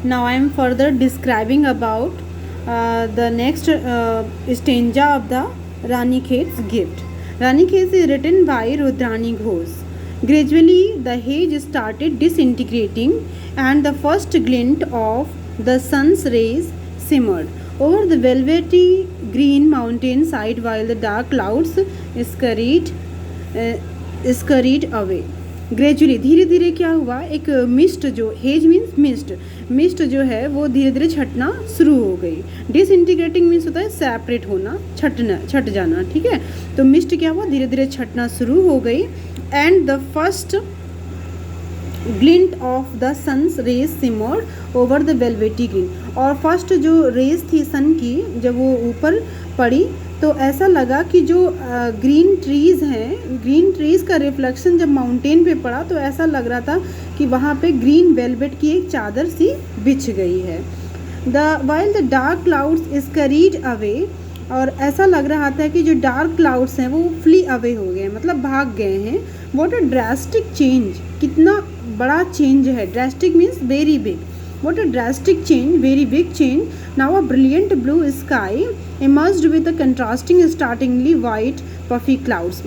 Now I am further describing about the next stanza of the Ranikhet's gift. Ranikhet is written by Rudrani Ghosh. Gradually, the haze started disintegrating, and the first glint of the sun's rays simmered over the velvety green mountain side while the dark clouds uh, scurried away. Gradually धीरे धीरे क्या हुआ, एक mist जो hedge means mist जो है वो धीरे धीरे छटना शुरू हो गई. डिसइंटीग्रेटिंग मीन्स होता है सेपरेट होना, छट जाना. ठीक है, तो मिस्ट क्या हुआ, धीरे धीरे छटना शुरू हो गई. And the first glint of the sun's rays simmered over the velvety green. और फर्स्ट जो रेज थी सन की जब वो ऊपर पड़ी तो ऐसा लगा कि जो ग्रीन ट्रीज़ हैं, ग्रीन ट्रीज़ का रिफ्लेक्शन जब माउंटेन पे पड़ा तो ऐसा लग रहा था कि वहाँ पे ग्रीन वेलवेट की एक चादर सी बिछ गई है. While the dark clouds scurried away. और ऐसा लग रहा था कि जो डार्क क्लाउड्स हैं वो फ्ली अवे हो गए, मतलब भाग गए हैं. व्हाट अ ड्रास्टिक चेंज, कितना बड़ा चेंज है. Drastic means very big. What a drastic change, very big change. Now a brilliant blue sky emerged with a contrasting startlingly white puffy clouds.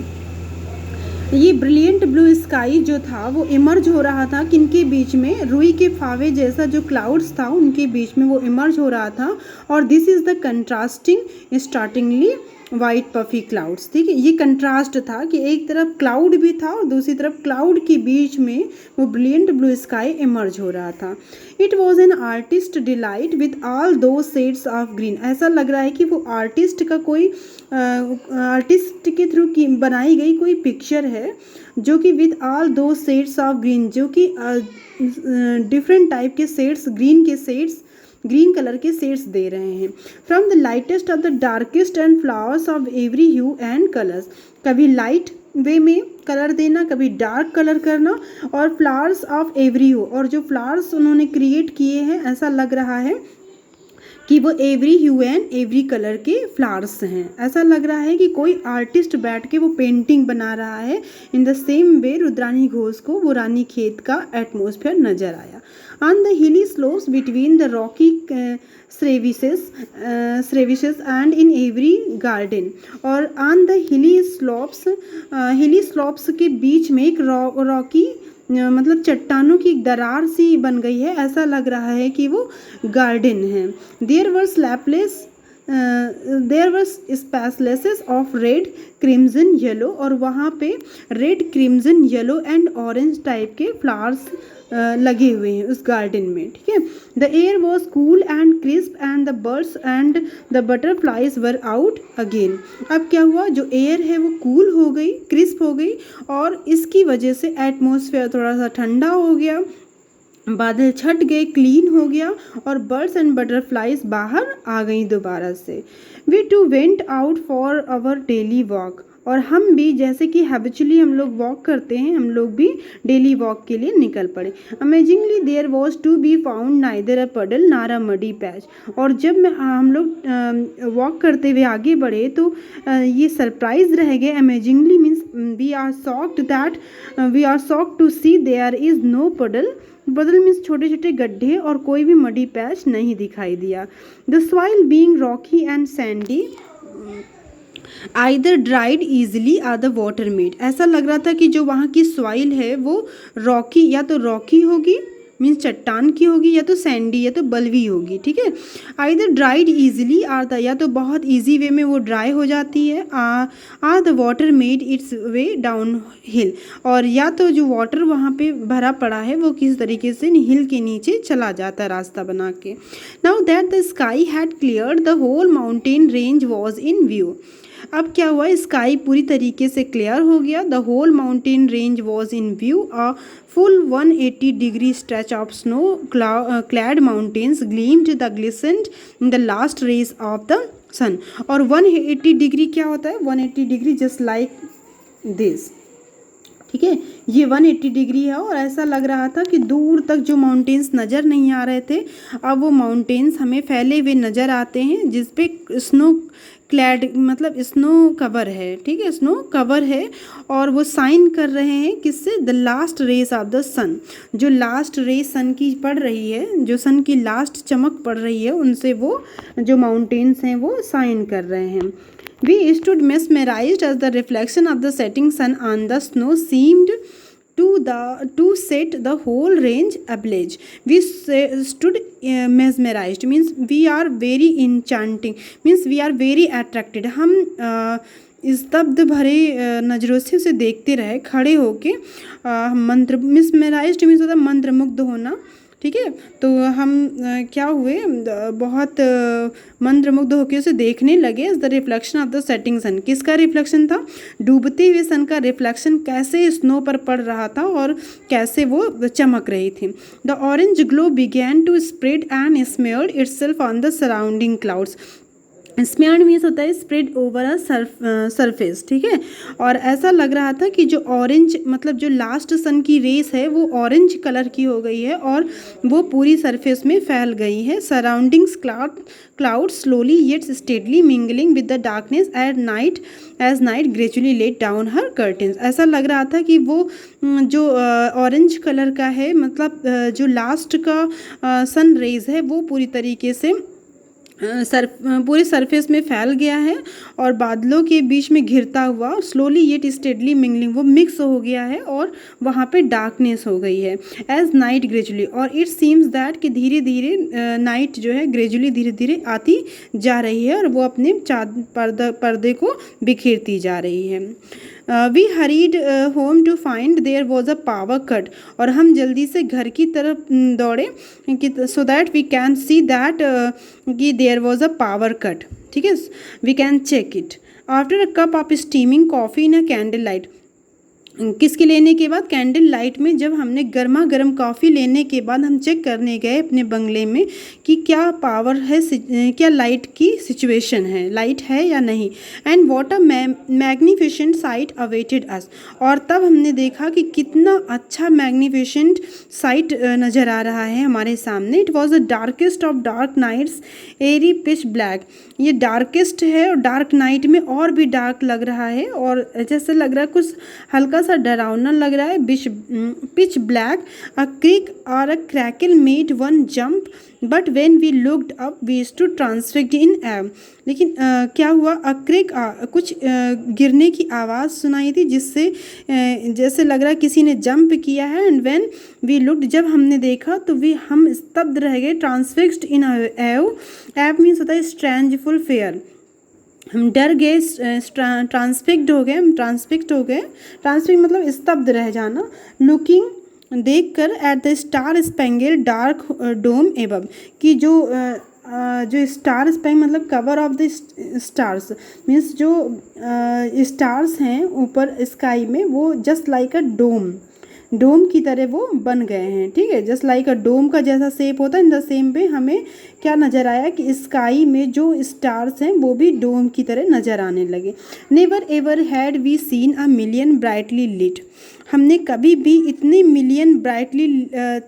ये ब्रिलियंट ब्लू स्काई जो था वो emerge हो रहा था किनके बीच में, रुई के फावे जैसा जो क्लाउड्स था उनके बीच में वो इमर्ज हो रहा था. और this is the contrasting startlingly white puffy clouds. ठीक है, ये कंट्रास्ट था कि एक तरफ क्लाउड भी था और दूसरी तरफ क्लाउड के बीच में वो ब्रिलियंट ब्लू स्काई इमर्ज हो रहा था. It was an artist delight with all दो शेड्स ऑफ ग्रीन. ऐसा लग रहा है कि वो आर्टिस्ट का कोई आर्टिस्ट के थ्रू की बनाई गई कोई पिक्चर है जो कि विथ ऑल दो शेड्स ऑफ ग्रीन, जो कि डिफरेंट टाइप के शेड्स, ग्रीन कलर के शेड्स दे रहे हैं. From the lightest of the darkest and flowers of every hue and colours. कभी लाइट वे में कलर देना, कभी डार्क कलर करना, और फ्लावर्स ऑफ एवरी ह्यू. और जो फ्लावर्स उन्होंने क्रिएट किए हैं ऐसा लग रहा है कि वो every hue and every colour के फ्लावर्स हैं. ऐसा लग रहा है कि कोई आर्टिस्ट बैठ के वो पेंटिंग बना रहा है. In the same way Rudrani Ghosh को वो रानीखेत का एटमॉस्फेयर नज़र आया. On the hilly slopes between the rocky crevices and in every garden. और ऑन द हिली स्लोप्स के बीच में एक रॉकी मतलब चट्टानों की एक दरार सी बन गई है. ऐसा लग रहा है कि वो गार्डन है. There were splashes of red crimson yellow. और वहाँ पे red crimson yellow and orange type के फ्लावर्स लगे हुए हैं उस गार्डन में. ठीक है, the air was cool and crisp and the birds and the butterflies were out again. अब क्या हुआ, जो एयर है वो कूल हो गई, क्रिस्प हो गई, और इसकी वजह से एटमॉस्फेयर थोड़ा सा ठंडा हो गया, बादल छट गए, क्लीन हो गया, और बर्ड्स एंड बटरफ्लाइज बाहर आ गई दोबारा से. We too went out for our daily walk. और हम भी जैसे कि हैबिचुअली हम लोग वॉक करते हैं, हम लोग भी डेली वॉक के लिए निकल पड़े. Amazingly there was to be found neither a puddle nor a muddy patch. और जब हम लोग वॉक करते हुए आगे बढ़े तो ये सरप्राइज रह गए. Amazingly means we are shocked to see there is no puddle. बदल मीन्स छोटे छोटे गड्ढे, और कोई भी मडी पैच नहीं दिखाई दिया. The soil being rocky and sandy either dried easily or the water made. ऐसा लग रहा था कि जो वहाँ की सॉइल है वो रॉकी, या तो रॉकी होगी मीन्स चट्टान की होगी, या तो सैंडी, या तो बलवी होगी. ठीक है, either dried easily or the, या तो बहुत ईजी वे में वो ड्राई हो जाती है, or the water made its way downhill. और या तो जो वाटर वहाँ पे भरा पड़ा है वो किस तरीके से हिल के नीचे चला जाता है रास्ता बना के. Now that the sky had cleared the whole mountain range was in view. अब क्या हुआ, स्काई पूरी तरीके से क्लियर हो गया. The whole mountain range was in view. A full 180 degree stretch of snow clad mountains gleamed the glistened in the last rays of the sun. और 180 degree क्या होता है, 180 डिग्री जस्ट लाइक दिस. ठीक है, ये 180 degree है. और ऐसा लग रहा था कि दूर तक जो माउंटेन्स नज़र नहीं आ रहे थे, अब वो माउंटेन्स हमें फैले हुए नज़र आते हैं जिस पे स्नो क्लैड मतलब स्नो कवर है, ठीक है, स्नो कवर है, और वो साइन कर रहे हैं किससे? The last rays of the sun, जो लास्ट रेस सन की पड़ रही है, जो सन की लास्ट चमक पड़ रही है, उनसे वो जो माउंटेन्स हैं वो साइन कर रहे हैं। We stood mesmerized as the reflection of the setting sun on the snow seemed to set the whole range ablaze. We stood mesmerized means we are very enchanting, means we are very attracted. हम स्तब्ध भरे नज़रों से उसे देखते रहे, खड़े होके मंत्र, मिसमेराइज्ड मीन्स होता है मंत्रमुग्ध होना, ठीक है। तो हम क्या हुए, बहुत मंत्रमुग्ध होकर उसे देखने लगे। The reflection of the setting sun, किसका रिफ्लेक्शन था? डूबते हुए सन का रिफ्लेक्शन कैसे स्नो पर पड़ रहा था और कैसे वो चमक रही थी। The orange glow began to spread and smeared itself on the surrounding clouds. Smeared means होता है स्प्रेड ओवर अ सरफेस, ठीक है। और ऐसा लग रहा था कि जो ऑरेंज मतलब जो लास्ट सन की रेस है वो ऑरेंज कलर की हो गई है और वो पूरी सरफेस में फैल गई है। Surroundings cloud slowly yet steadily mingling with the darkness at night as night gradually let down her curtains. ऐसा लग रहा था कि वो जो ऑरेंज कलर का है, मतलब जो लास्ट का सन रेज है वो पूरी तरीके से पूरे सरफेस में फैल गया है और बादलों के बीच में घिरता हुआ स्लोली येट स्टेडली मिंगलिंग वो मिक्स हो गया है और वहाँ पे डार्कनेस हो गई है। एज नाइट ग्रेजुअली, और इट सीम्स दैट कि धीरे धीरे नाइट जो है ग्रेजुअली धीरे धीरे आती जा रही है और वो अपने पर्दे को बिखेरती जा रही है। We hurried home to find there was a power cut, और हम जल्दी से घर की तरफ दौड़े कि so that we can see that कि there was a power cut, ठीक है, we can check it. After a cup of steaming coffee in a candle light, किसके लेने के बाद? कैंडल लाइट में जब हमने गर्मा गर्म कॉफ़ी लेने के बाद हम चेक करने गए अपने बंगले में कि क्या पावर है, क्या लाइट की सिचुएशन है, लाइट है या नहीं। And what a magnificent sight awaited us, और तब हमने देखा कि कितना अच्छा मैग्निफिशेंट साइट नज़र आ रहा है हमारे सामने। It was the darkest of dark nights eerie pitch black, ये डार्केस्ट है और डार्क नाइट में और भी डार्क लग रहा है और जैसे लग रहा है कुछ हल्का सा डरावना लग रहा है। पिच ब्लैक, अ क्रिक और a crackle made one jump but when we looked up we stood transfixed in awe. लेकिन क्या हुआ? अ क्रिक, कुछ गिरने की आवाज़ सुनाई थी जिससे जैसे लग रहा है किसी ने जंप किया है। एंड व्हेन वी लुक्ड, जब हमने देखा तो हम स्तब्ध रह गए। ट्रांसफिक्स्ड इन एव, एव मीन्स होता है स्ट्रेंजफुल फेयर, हम डर गए, ट्रांसफिक्स्ड हो गए, ट्रांसफिक्स मतलब स्तब्ध रह जाना। लुकिंग, देख कर at the star spangled dark dome above, कि जो स्टार स्पेंग मतलब cover of the stars means जो स्टार्स हैं ऊपर स्काई में वो जस्ट लाइक अ डोम की तरह वो बन गए हैं, ठीक है। जस्ट लाइक अ डोम का जैसा शेप होता है इन द सेम वे हमें क्या नज़र आया कि स्काई में जो स्टार्स हैं वो भी डोम की तरह नज़र आने लगे। Never ever had we seen a million brightly lit, हमने कभी भी इतने मिलियन ब्राइटली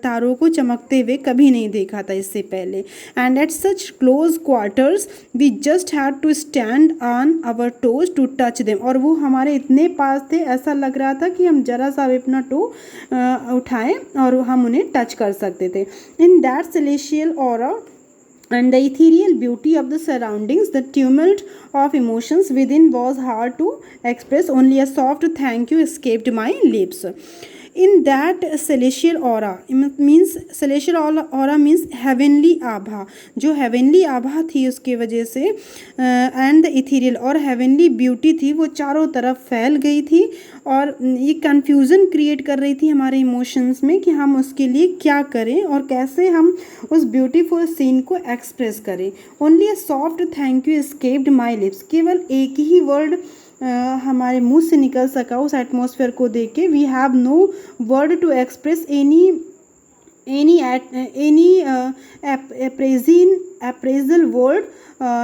तारों को चमकते हुए कभी नहीं देखा था इससे पहले। And at such close quarters we just had to stand on our toes to touch them, और वो हमारे इतने पास थे ऐसा लग रहा था कि हम जरा सा अपना टो उठाएं और हम उन्हें टच कर सकते थे। In that celestial aura and the ethereal beauty of the surroundings, the tumult of emotions within was hard to express. Only a soft thank you escaped my lips. In that celestial aura means heavenly आभा, जो heavenly आभा थी उसके वजह से and the ethereal और heavenly beauty थी वो चारों तरफ फैल गई थी और ये confusion create कर रही थी हमारे emotions में कि हम उसके लिए क्या करें और कैसे हम उस beautiful scene को express करें। Only a soft thank you escaped my lips, केवल एक ही word हमारे मुंह से निकल सका उस एटमॉस्फेयर को देख के। We have no word to express any appraisal word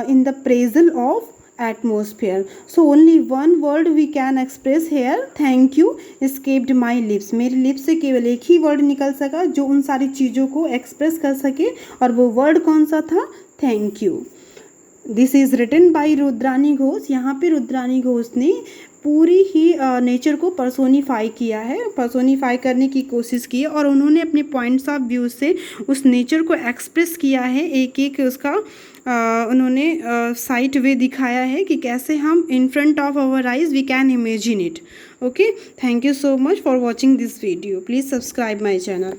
in the appraisal of atmosphere. So only one word we can express here, thank you escaped my lips. मेरे लिप्स से केवल एक ही वर्ड निकल सका जो उन सारी चीज़ों को एक्सप्रेस कर सके और वो वर्ड कौन सा था? Thank you. This is written by Rudrani Ghosh. यहाँ पे रुद्रानी घोष ने पूरी ही नेचर को पर्सोनीफाई किया है, पर्सोनीफाई करने की कोशिश की है और उन्होंने अपने पॉइंट्स ऑफ व्यू से उस नेचर को एक्सप्रेस किया है। एक एक उसका उन्होंने साइट वे दिखाया है कि कैसे हम in front of our eyes we can imagine it. Okay, thank you so much for watching this video. Please subscribe my channel.